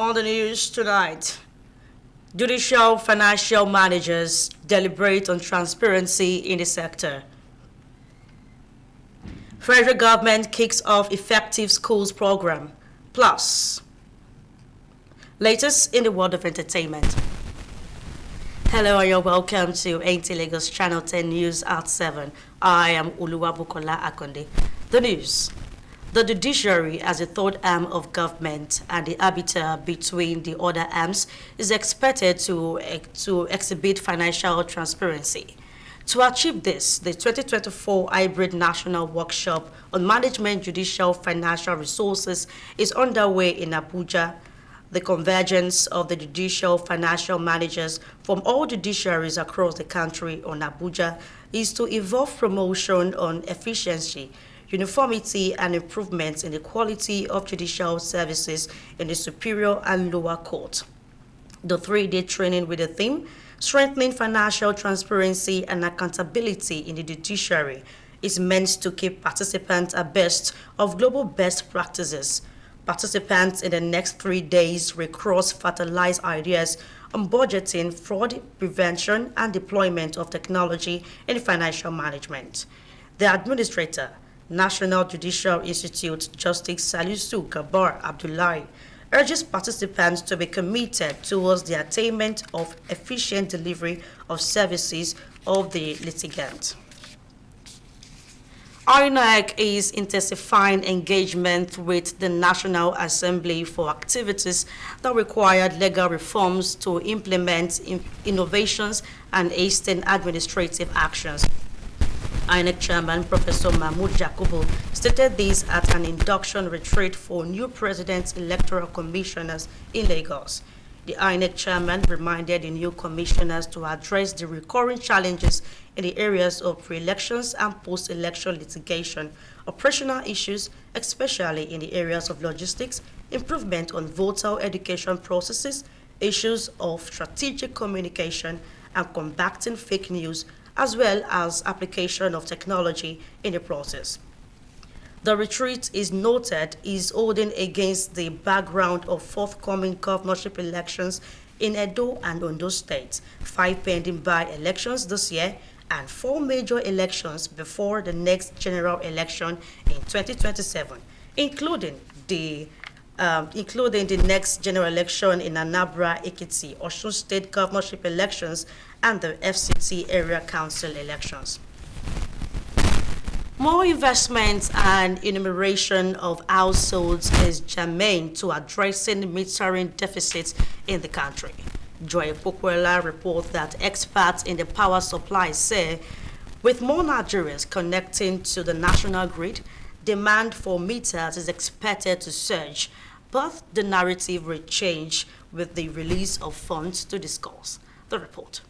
On the news tonight, judicial financial managers deliberate on transparency in the sector. Federal government kicks off effective schools program. Plus, latest in the world of entertainment. Hello and you're welcome to NT Lagos Channel 10 News at 7. I am Oluwabukola Akande. The news. The judiciary, as a third arm of government and the arbiter between the other arms, is expected to exhibit financial transparency. To achieve this, the 2024 Hybrid National Workshop on Management Judicial Financial Resources is underway in Abuja. The convergence of the judicial financial managers from all judiciaries across the country on Abuja is to evolve promotion on efficiency, uniformity and improvements in the quality of judicial services in the superior and lower court. The three-day training with the theme, Strengthening Financial Transparency and Accountability in the Judiciary, is meant to keep participants abreast of global best practices. Participants in the next 3 days will cross-fertilize ideas on budgeting, fraud prevention, and deployment of technology in financial management. The administrator, National Judicial Institute Justice Salisu Gabar Abdullahi, urges participants to be committed towards the attainment of efficient delivery of services of the litigant. INEC is intensifying engagement with the National Assembly for activities that required legal reforms to implement innovations and hasten administrative actions. INEC Chairman Professor Mahmoud Jakubu stated this at an induction retreat for new President's Electoral Commissioners in Lagos. The INEC Chairman reminded the new commissioners to address the recurring challenges in the areas of pre-elections and post-election litigation, operational issues, especially in the areas of logistics, improvement on voter education processes, issues of strategic communication, and combating fake news, as well as application of technology in the process. The retreat is holding against the background of forthcoming governorship elections in Edo and Ondo states, 5 pending by-elections this year, and 4 major elections before the next general election in 2027, including the next general election in Anambra, Ekiti, Osun State governorship elections, and the FCT area council elections. More investment and enumeration of households is germane to addressing metering deficits in the country. Joy Pokwela reports that experts in the power supply say with more Nigerians connecting to the national grid, demand for meters is expected to surge, but the narrative will change with the release of funds to discuss. The report.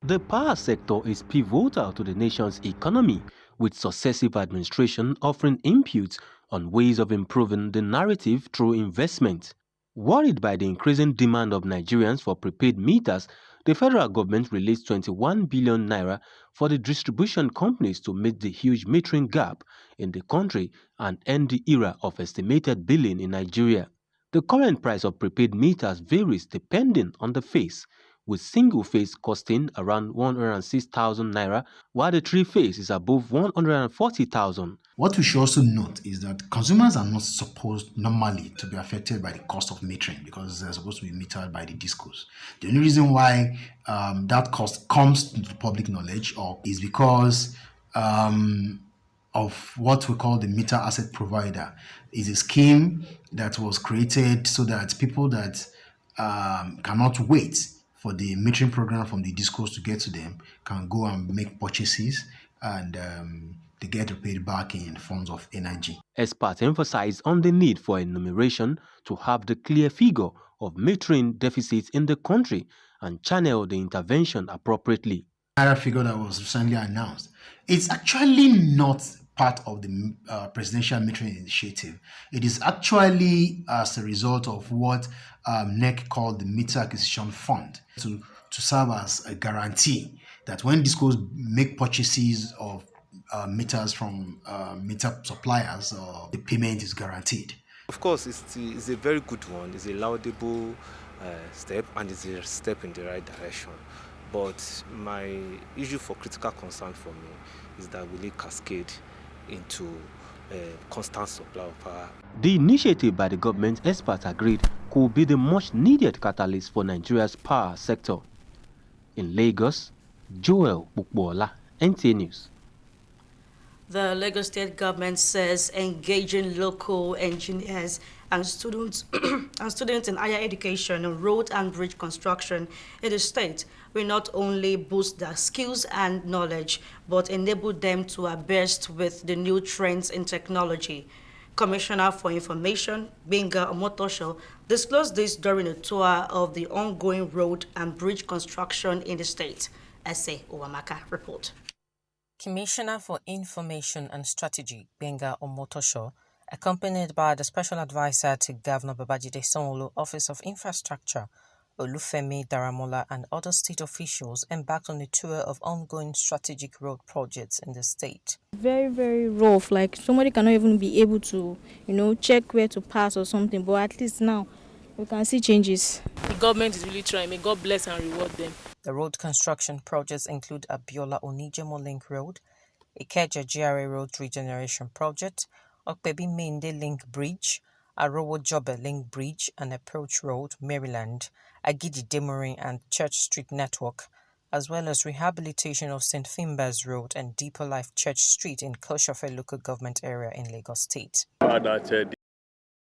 The power sector is pivotal to the nation's economy, with successive administration offering inputs on ways of improving the narrative through investment. Worried by the increasing demand of Nigerians for prepaid meters, the federal government released 21 billion naira for the distribution companies to meet the huge metering gap in the country and end the era of estimated billing in Nigeria. The current price of prepaid meters varies depending on the phase, with single phase costing around 106,000 naira, while the three phase is above 140,000. What we should also note is that consumers are not supposed normally to be affected by the cost of metering because they're supposed to be metered by the discos. The only reason why that cost comes into public knowledge is because of what we call the meter asset provider. Is a scheme that was created so that people that cannot wait for the metering program from the discos to get to them can go and make purchases and they get paid back in forms of energy. Experts emphasize on the need for enumeration to have the clear figure of metering deficits in the country and channel the intervention appropriately. Another figure that was recently announced, it's actually not part of the presidential metering initiative. It is actually as a result of what NEC called the Meter Acquisition Fund to serve as a guarantee that when discos make purchases of meters from meter suppliers, the payment is guaranteed. Of course, it's a very good one. It's a laudable step, and it's a step in the right direction. But my issue for critical concern for me is that will it cascade into constant supply of power? The initiative by the government, experts agreed, could be the much-needed catalyst for Nigeria's power sector. In Lagos, Joel Bukbola, NTA News. The Lagos State government says engaging local engineers and students in higher education on road and bridge construction in the state will not only boost their skills and knowledge, but enable them to abreast with the new trends in technology. Commissioner for Information, Benga Omotosho, disclosed this during a tour of the ongoing road and bridge construction in the state. Ese Owamaka report. Commissioner for Information and Strategy, Benga Omotosho, accompanied by the Special Advisor to Governor Babajide Sanwo-Olu, Office of Infrastructure, Olufemi Daramola, and other state officials embarked on a tour of ongoing strategic road projects in the state. Very, very rough, like somebody cannot even be able to, check where to pass or something, but at least now we can see changes. The government is really trying. May God bless and reward them. The road construction projects include Abiola Onijemo Link Road, Ikeja GRA Road Regeneration Project, Okpebi Mende Link Bridge, Arowo Jobe Link Bridge and Approach Road, Maryland, Agidi Demorin and Church Street Network, as well as rehabilitation of St. Finbar's Road and Deeper Life Church Street in Koshofe Local Government Area in Lagos State.